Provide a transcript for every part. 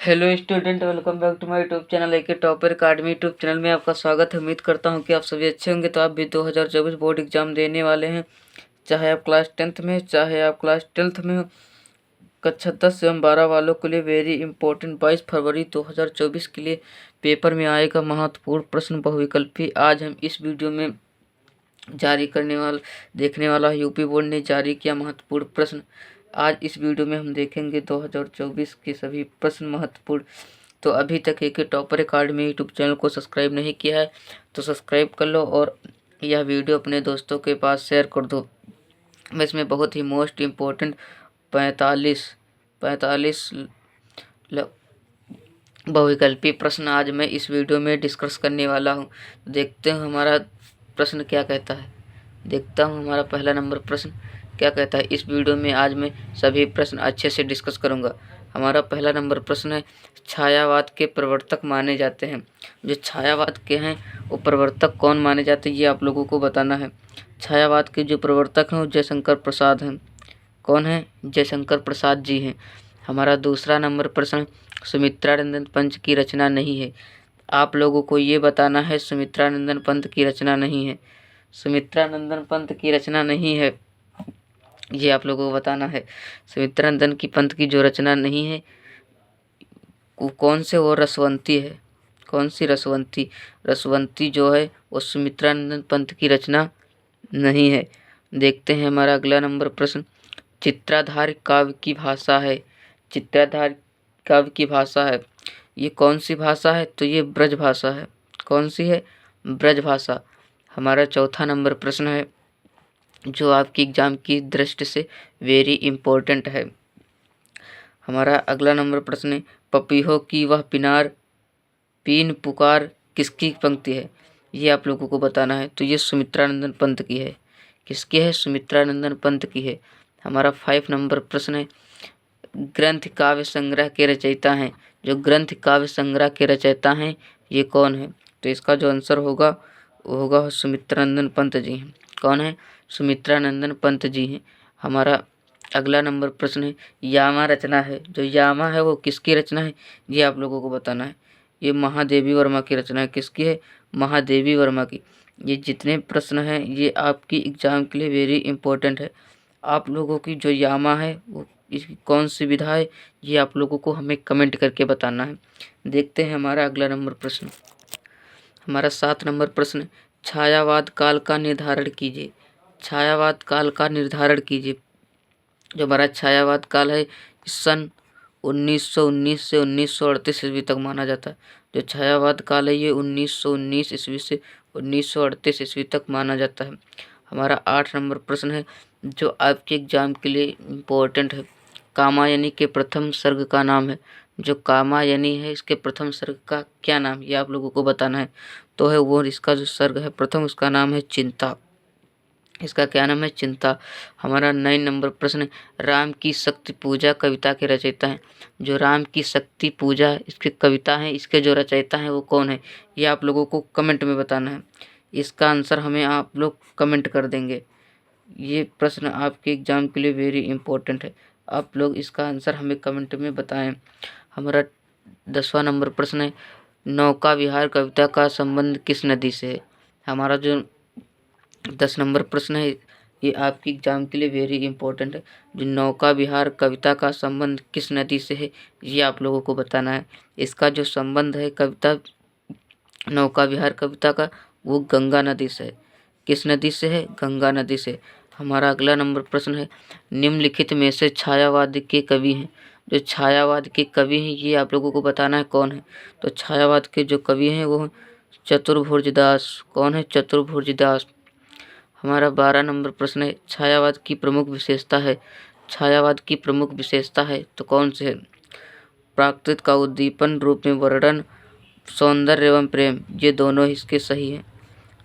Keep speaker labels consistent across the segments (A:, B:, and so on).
A: Hello student, welcome back to my YouTube channel AK topper academy. YouTube channel में आपका स्वागत है। उम्मीद करता हूं कि आप सभी अच्छे होंगे। तो आप भी 2024 बोर्ड एग्जाम देने वाले हैं, चाहे आप क्लास 10th में, चाहे आप क्लास 12th में हो। कक्षा 10 एवं 12 वालों के लिए वेरी इंपॉर्टेंट 22 फरवरी 2024 के लिए पेपर में आएगा महत्वपूर्ण प्रश्न बहुविकल्पी। आज हम इस वीडियो में देखने वाला यूपी बोर्ड ने जारी किया महत्वपूर्ण प्रश्न। आज इस वीडियो में हम देखेंगे 2024 के सभी प्रश्न महत्वपूर्ण। तो अभी तक एके टॉपर अकाडमी यूट्यूब चैनल को सब्सक्राइब नहीं किया है तो सब्सक्राइब कर लो और यह वीडियो अपने दोस्तों के पास शेयर कर दो। मैं इसमें बहुत ही मोस्ट इम्पोर्टेंट 45 बहुविकल्पी प्रश्न आज मैं इस वीडियो में डिस्कस करने वाला हूँ। देखते हैं हमारा प्रश्न क्या कहता है। देखता हूँ हमारा पहला नंबर प्रश्न क्या कहता है। इस वीडियो में आज मैं सभी प्रश्न अच्छे से डिस्कस करूँगा। हमारा पहला नंबर प्रश्न है, छायावाद के प्रवर्तक माने जाते हैं। जो छायावाद के हैं वो प्रवर्तक कौन माने जाते हैं, ये आप लोगों को बताना है। छायावाद के जो प्रवर्तक हैं वो जयशंकर प्रसाद हैं। कौन है? जयशंकर प्रसाद जी हैं। हमारा दूसरा नंबर प्रश्न, सुमित्रानंदन पंत की रचना नहीं है। आप लोगों को ये बताना है सुमित्रानंदन पंत की रचना नहीं है। सुमित्रानंदन पंत की रचना नहीं है, ये आप लोगों को बताना है। सुमित्रानंदन की पंत की जो रचना नहीं है वो कौन से, वो रसवंती है। कौन सी? रसवंती। रसवंती जो है वो सुमित्रानंदन पंत की रचना नहीं है। देखते हैं हमारा अगला नंबर प्रश्न, चित्राधार काव्य की भाषा है। चित्राधार काव्य की भाषा है, ये कौन सी भाषा है? तो ये ब्रज भाषा है। कौन सी है? ब्रज भाषा। हमारा चौथा नंबर प्रश्न है जो आपकी एग्जाम की दृष्टि से वेरी इम्पोर्टेंट है। हमारा अगला नंबर प्रश्न है, पपीहों की वह पिनार पीन पुकार किसकी पंक्ति है? ये आप लोगों को बताना है। तो ये सुमित्रानंदन पंत की है। किसकी है? सुमित्रानंदन पंत की है। हमारा 5 नंबर प्रश्न है, ग्रंथ काव्य संग्रह के रचयिता हैं। जो ग्रंथ काव्य संग्रह के रचयिता हैं ये कौन है? तो इसका जो आंसर होगा वो होगा सुमित्रानंदन पंत जी हैं। कौन है? सुमित्रानंदन पंत जी हैं। हमारा अगला नंबर प्रश्न है, यामा रचना है। जो यामा है वो किसकी रचना है? ये आप लोगों को बताना है। ये महादेवी वर्मा की रचना है। किसकी है? महादेवी वर्मा की। ये जितने प्रश्न हैं ये आपकी एग्जाम के लिए वेरी इंपॉर्टेंट है। आप लोगों की जो यामा है वो इसकी कौन सी विधा है, ये आप लोगों को हमें कमेंट करके बताना है। देखते हैं हमारा अगला नंबर प्रश्न। हमारा 7 नंबर प्रश्न, छायावाद काल का निर्धारण कीजिए। छायावाद काल का निर्धारण कीजिए। जो हमारा छायावाद काल है सन 1919 से 1938 ईस्वी तक माना जाता है। जो छायावाद काल है ये 1919 ईस्वी से 1938 ईस्वी तक माना जाता है। हमारा 8 नंबर प्रश्न है जो आपके एग्जाम के लिए इम्पोर्टेंट है, कामायनी के प्रथम सर्ग का नाम है। जो कामायनी है इसके प्रथम सर्ग का क्या नाम, ये आप लोगों को बताना है। तो है वो इसका जो सर्ग है प्रथम, उसका नाम है चिंता। इसका क्या नाम है? चिंता। हमारा 9 नंबर प्रश्न, राम की शक्ति पूजा कविता के रचयिता हैं। जो राम की शक्ति पूजा इसकी कविता है, इसके जो रचयिता हैं वो कौन है, ये आप लोगों को कमेंट में बताना है। इसका आंसर हमें आप लोग कमेंट कर देंगे। ये प्रश्न आपके एग्जाम के लिए वेरी इंपॉर्टेंट है। आप लोग इसका आंसर हमें कमेंट में बताएं। हमारा 10वां नंबर प्रश्न है, नौका विहार कविता का संबंध किस नदी से है? हमारा जो 10 नंबर प्रश्न है ये आपकी एग्जाम के लिए वेरी इंपॉर्टेंट है। जो नौका विहार कविता का संबंध किस नदी से है, ये आप लोगों को बताना है। इसका जो संबंध है कविता नौका विहार कविता का, वो गंगा नदी से है। किस नदी से है? गंगा नदी से। हमारा अगला नंबर प्रश्न है, निम्नलिखित में से छायावाद के कवि हैं। जो छायावाद के कवि हैं ये आप लोगों को बताना है कौन है। तो छायावाद के जो कवि हैं वो चतुर्भुज दास। कौन है? चतुर्भुज दास। हमारा 12 नंबर प्रश्न है, छायावाद की प्रमुख विशेषता है। छायावाद की प्रमुख विशेषता है तो कौन से है? प्राकृतिक का उद्दीपन रूप में वर्णन, सौंदर्य एवं प्रेम, ये दोनों इसके सही हैं।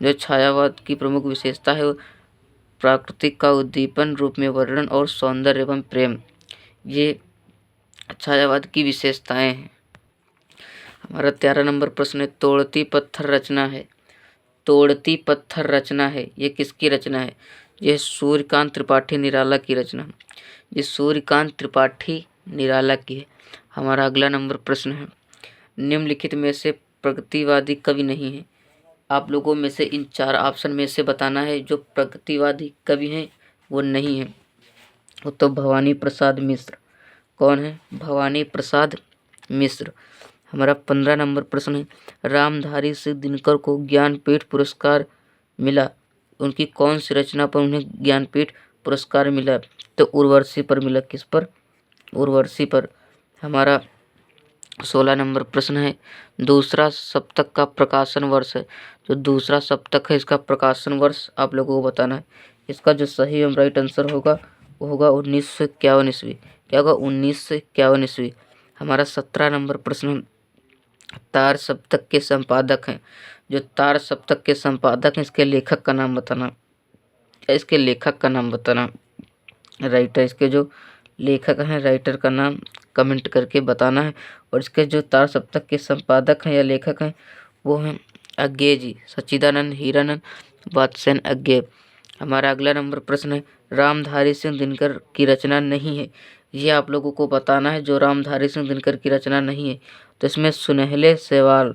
A: जो छायावाद की प्रमुख विशेषता है वो प्राकृतिक का उद्दीपन रूप में वर्णन और सौंदर्य एवं प्रेम, ये छायावाद की विशेषताएं हैं। हमारा 13 नंबर प्रश्न है, तोड़ती पत्थर रचना है। तोड़ती पत्थर रचना है ये किसकी रचना है? यह सूर्यकांत त्रिपाठी निराला की रचना है। ये सूर्यकांत त्रिपाठी निराला की है। हमारा अगला नंबर प्रश्न है, निम्नलिखित में से प्रगतिवादी कवि नहीं है। आप लोगों में से इन 4 ऑप्शन में से बताना है जो प्रगतिवादी कवि हैं वो नहीं है। वो तो भवानी प्रसाद मिश्र। कौन है? भवानी प्रसाद मिश्र। हमारा 15 नंबर प्रश्न है, रामधारी सिंह दिनकर को ज्ञानपीठ पुरस्कार मिला, उनकी कौन सी रचना पर उन्हें ज्ञानपीठ पुरस्कार मिला? तो उर्वशी पर मिला। किस पर? उर्वशी पर। हमारा 16 नंबर प्रश्न है, दूसरा सप्तक का प्रकाशन वर्ष है। जो दूसरा सप्तक है इसका प्रकाशन वर्ष आप लोगों को बताना है। इसका जो सही एवं राइट आंसर होगा वो होगा 1951 ईस्वी। क्या होगा? 1951 ईस्वी। हमारा 17 नंबर प्रश्न, तार सप्तक के संपादक हैं। जो तार सप्तक के संपादक हैं इसके लेखक का नाम बताना। इसके लेखक का नाम बताना। राइटर, इसके जो लेखक हैं राइटर का नाम कमेंट करके बताना है। और इसके जो तार सप्तक के संपादक हैं या लेखक हैं वो हैं अज्ञे जी, सच्चिदानंद हीरानंद वात्स्यन अज्ञे। हमारा अगला नंबर प्रश्न है, रामधारी सिंह दिनकर की रचना नहीं है। ये आप लोगों को बताना है जो रामधारी सिंह दिनकर की रचना नहीं है। तो इसमें सुनहले सेवाल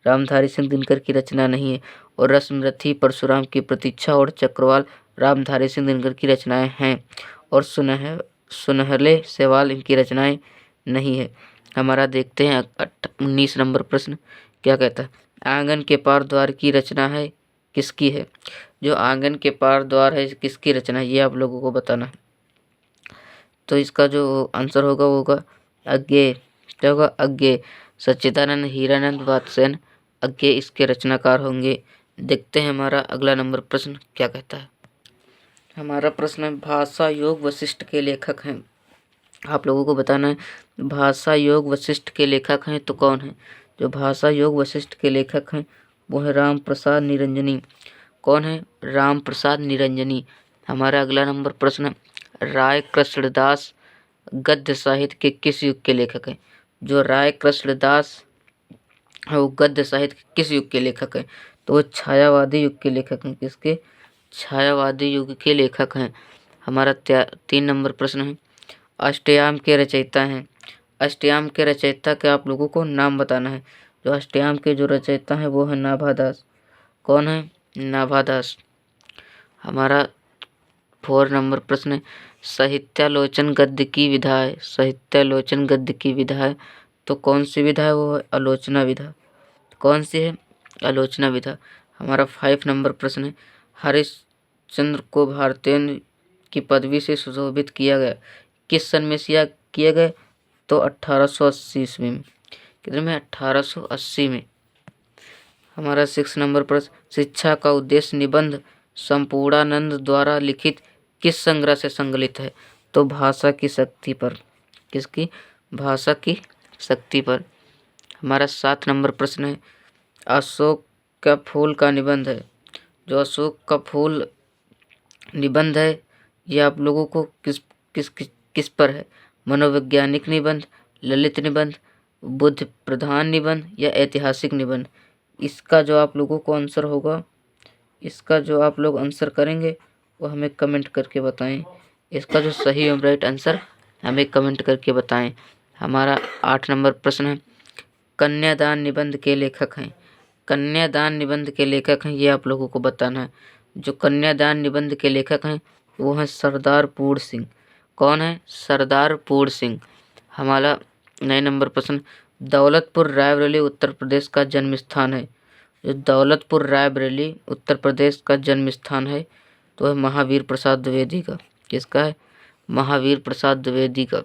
A: रामधारी सिंह दिनकर की रचना नहीं है, और रश्मिरथी परशुराम की प्रतीक्षा और चक्रवाल रामधारी सिंह दिनकर की रचनाएं हैं, और सुनहले सेवाल इनकी रचनाएं नहीं है। हमारा देखते हैं 19 नंबर प्रश्न क्या कहता है, आंगन के पार द्वार की रचना है किसकी है? जो आंगन के पार द्वार है किसकी रचना है ये आप लोगों को बताना है। तो इसका जो आंसर होगा वो होगा अज्ञे। क्या होगा? अज्ञे। सच्चिदानंद हीरानंद वात्स्यन अज्ञे इसके रचनाकार होंगे। देखते हैं हमारा अगला नंबर प्रश्न क्या कहता है। हमारा प्रश्न है, भाषा योग वशिष्ठ के लेखक हैं। आप लोगों को बताना है भाषा योग वशिष्ठ के लेखक हैं तो कौन है? जो भाषा योग वशिष्ठ के लेखक हैं वो है राम प्रसाद निरंजनी। कौन है? राम प्रसाद निरंजनी। हमारा अगला नंबर प्रश्न है, राय कृष्णदास गद्य साहित्य के किस युग के लेखक हैं? जो राय कृष्णदास है वो गद्य साहित्य के किस युग के लेखक हैं? तो वो छायावादी युग के लेखक हैं। किसके? छायावादी युग के लेखक हैं। हमारा 3 नंबर प्रश्न है, अष्टयाम के रचयिता हैं। अष्टयाम के रचयिता के आप लोगों को नाम बताना है। जो अष्टयाम के जो रचयिता हैं वो है नाभादास। कौन है? नाभादास। हमारा 4 नंबर प्रश्न है, साहित्यालोचन गद्य की विधा है। साहित्यालोचन गद्य की विधा है तो कौन सी विधा है? वो है आलोचना विधा। कौन सी है? आलोचना विधा। हमारा 5 नंबर प्रश्न है, हरिश्चंद्र को भारतेंदु की पदवी से सुशोभित किया गया किस सन में किया गया? तो 1880 ईस्वी में। कितने में? 1880 में। हमारा 6 नंबर प्रश्न, शिक्षा का उद्देश्य निबंध संपूर्णानंद द्वारा लिखित किस संग्रह से संकलित है? तो भाषा की शक्ति पर। किसकी? भाषा की शक्ति पर। हमारा 7 नंबर प्रश्न है, अशोक का फूल का निबंध है। जो अशोक का फूल निबंध है ये आप लोगों को किस किस किस, किस पर है? मनोवैज्ञानिक निबंध, ललित निबंध, बुद्ध प्रधान निबंध या ऐतिहासिक निबंध? इसका जो आप लोगों को आंसर होगा, इसका जो आप लोग आंसर करेंगे वो हमें कमेंट करके बताएं। इसका जो सही एवं राइट आंसर हमें कमेंट करके बताएं। हमारा 8 नंबर प्रश्न है, कन्यादान निबंध के लेखक हैं। कन्यादान निबंध के लेखक हैं ये आप लोगों को बताना है। जो कन्यादान निबंध के लेखक हैं वो हैं सरदार पूर्ण सिंह। कौन है? सरदार पूर्ण सिंह। हमारा 9 नंबर प्रश्न, दौलतपुर रायबरेली उत्तर प्रदेश का जन्म स्थान है। जो दौलतपुर रायबरेली उत्तर प्रदेश का जन्म स्थान है तो है महावीर प्रसाद द्विवेदी का। किसका है? महावीर प्रसाद द्विवेदी का।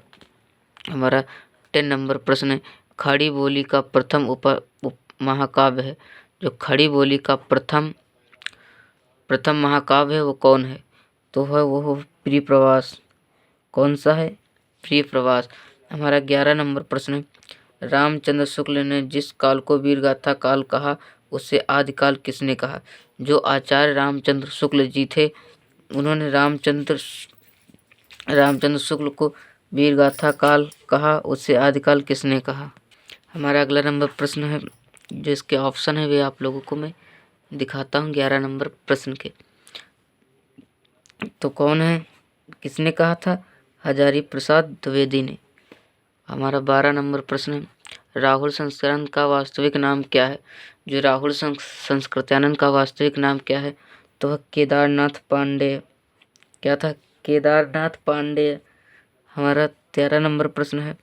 A: हमारा 10 नंबर प्रश्न है, खड़ी बोली का प्रथम उप महाकाव्य है। जो खड़ी बोली का प्रथम महाकाव्य है वो कौन है? तो है वो हो प्रिय प्रवास। कौन सा है? प्रिय प्रवास। हमारा 11 नंबर प्रश्न है, रामचंद्र शुक्ल ने जिस काल को वीरगाथा काल कहा उसे आदिकाल किसने कहा? जो आचार्य रामचंद्र शुक्ल जी थे उन्होंने रामचंद्र शुक्ल को वीरगाथा काल कहा, उसे आदिकाल किसने कहा? हमारा अगला नंबर प्रश्न है, जो इसके ऑप्शन है वे आप लोगों को मैं दिखाता हूँ 11 नंबर प्रश्न के। तो कौन है? किसने कहा था? हजारी प्रसाद द्विवेदी ने। हमारा 12 नंबर प्रश्न है, राहुल संस्करण का वास्तविक नाम क्या है? जो राहुल संस्कृत्यानंद का वास्तविक नाम क्या है? तो वह केदारनाथ पांडेय। क्या था? केदारनाथ पांडेय। हमारा 13 नंबर प्रश्न है,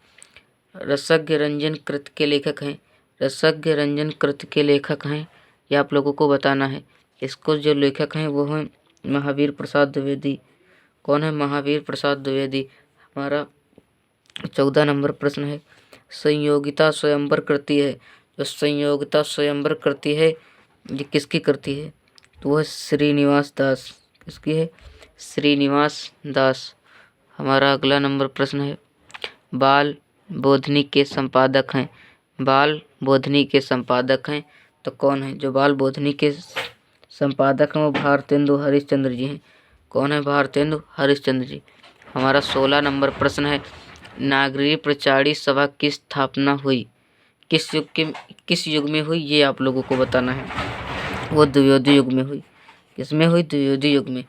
A: रसज्ञ रंजन कृत के लेखक हैं। रसज्ञ रंजन कृत के लेखक हैं, ये आप लोगों को बताना है। इसको जो लेखक हैं वो हैं महावीर प्रसाद द्विवेदी। कौन है? महावीर प्रसाद द्विवेदी। हमारा 14 नंबर प्रश्न है, संयोगिता स्वयंवर कृति है। जो संयोगिता स्वयंवर कृति है ये किसकी कृति है? तो वह श्रीनिवास दास। किसकी है? श्रीनिवास दास। हमारा अगला नंबर प्रश्न है, बाल बोधनी के संपादक हैं। बाल बोधनी के संपादक हैं तो कौन है? जो बाल बोधनी के संपादक हैं वो भारतेंदु हरिश्चंद्र जी हैं। कौन है? भारतेंदु हरिश्चंद्र जी। हमारा 16 नंबर प्रश्न है, नागरी प्रचारी सभा की स्थापना हुई किस युग में हुई? ये आप लोगों को बताना है। वो द्विवेदी युग में हुई। किसमें हुई? द्विवेदी युग में।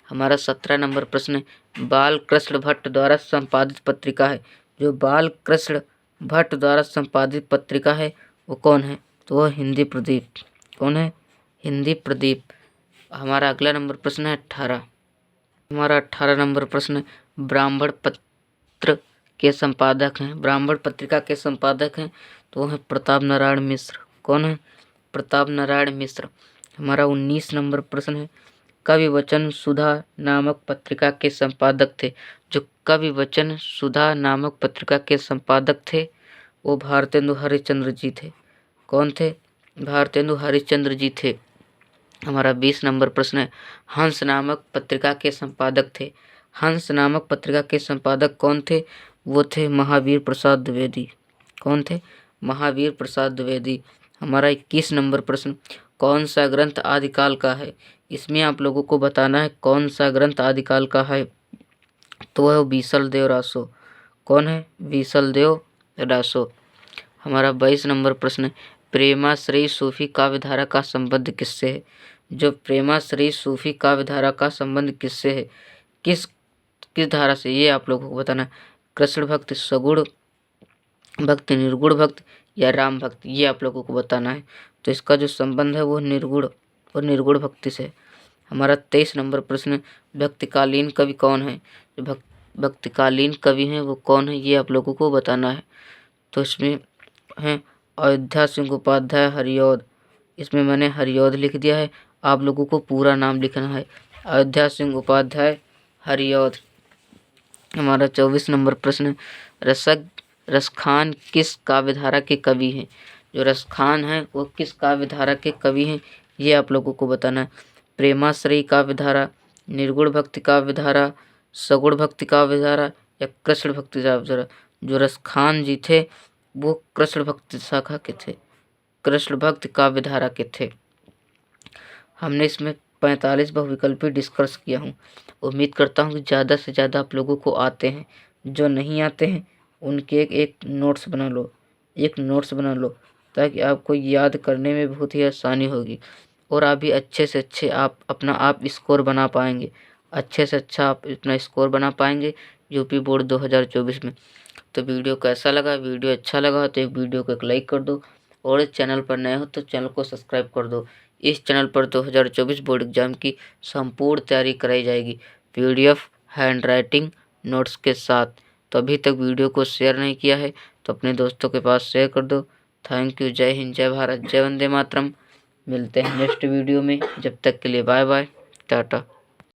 A: हमारा 17 नंबर प्रश्न है, बाल कृष्ण भट्ट द्वारा संपादित पत्रिका है। जो बाल कृष्ण भट्ट द्वारा संपादित पत्रिका है वो कौन है? तो वह हिंदी प्रदीप। कौन है? हिंदी प्रदीप। हमारा अगला नंबर प्रश्न है 18। हमारा 18 नंबर प्रश्न, ब्राह्मण पत्र के संपादक हैं। ब्राह्मण पत्रिका के संपादक हैं तो वह है प्रताप नारायण मिश्र। कौन है? प्रताप नारायण मिश्र। हमारा 19 नंबर प्रश्न है, कवि वचन सुधा नामक पत्रिका के संपादक थे। जो कवि वचन सुधा नामक पत्रिका के संपादक थे वो भारतेंदु हरिश्चंद्र जी थे। कौन थे? भारतेंदु हरिश्चंद्र जी थे। हमारा 20 नंबर प्रश्न है, हंस नामक पत्रिका के संपादक थे। हंस नामक पत्रिका के संपादक कौन थे? वो थे महावीर प्रसाद द्विवेदी। कौन थे? महावीर प्रसाद द्विवेदी। हमारा 21 नंबर प्रश्न, कौन सा ग्रंथ आदिकाल का है? इसमें आप लोगों को बताना है कौन सा ग्रंथ आदिकाल का है। तो वह बीसल देव रासो। कौन है? बीसल देव रासो। हमारा 22 नंबर प्रश्न, प्रेमाश्रयी सूफी काव्यधारा का संबंध किससे है? जो प्रेमाश्रयी सूफी काव्यधारा का संबंध किससे है? किस किस धारा से? ये आप लोगों को बताना है। कृष्ण भक्ति, सगुण भक्ति, निर्गुण भक्ति या राम भक्ति, ये आप लोगों को बताना है। तो इसका जो संबंध है वो निर्गुण भक्ति से। हमारा 23 नंबर प्रश्न, भक्तिकालीन कवि कौन है? जो भक्तिकालीन कवि हैं वो कौन है? ये आप लोगों को बताना है। तो इसमें हैं अयोध्या सिंह उपाध्याय हरिऔध। इसमें मैंने हरिऔध लिख दिया है, आप लोगों को पूरा नाम लिखना है, अयोध्या सिंह उपाध्याय हरिऔध। हमारा 24 नंबर प्रश्न, रसखान किस काव्यधारा के कवि हैं? जो रसखान हैं वो किस काव्यधारा के कवि हैं? ये आप लोगों को बताना है। प्रेमाश्रयी काव्यधारा, निर्गुण भक्ति काव्यधारा, सगुण भक्ति काव्यधारा या कृष्ण भक्ति काव्यधारा। जो रसखान जी थे वो कृष्ण भक्ति शाखा के थे, कृष्ण भक्ति काव्यधारा के थे। हमने इसमें 45 बहुविकल्पी डिस्कस किया हूँ। उम्मीद करता हूँ कि ज़्यादा से ज़्यादा आप लोगों को आते हैं। जो नहीं आते हैं उनके एक नोट्स बना लो, ताकि आपको याद करने में बहुत ही आसानी होगी और आप भी अच्छे से अच्छे आप स्कोर बना पाएंगे। अच्छे से अच्छा आप अपना स्कोर बना पाएंगे यूपी बोर्ड 2024 में। तो वीडियो कैसा लगा? वीडियो अच्छा लगा तो एक वीडियो को एक लाइक कर दो और इस चैनल पर नए हो तो चैनल को सब्सक्राइब कर दो। इस चैनल पर 2024 बोर्ड एग्जाम की संपूर्ण तैयारी कराई जाएगी, PDF हैंड राइटिंग नोट्स के साथ। तो अभी तक वीडियो को शेयर नहीं किया है तो अपने दोस्तों के पास शेयर कर दो। Thank you. जय हिंद, जय भारत, जय वंदे मातरम। मिलते हैं नेक्स्ट वीडियो में। जब तक के लिए बाय बाय, टाटा।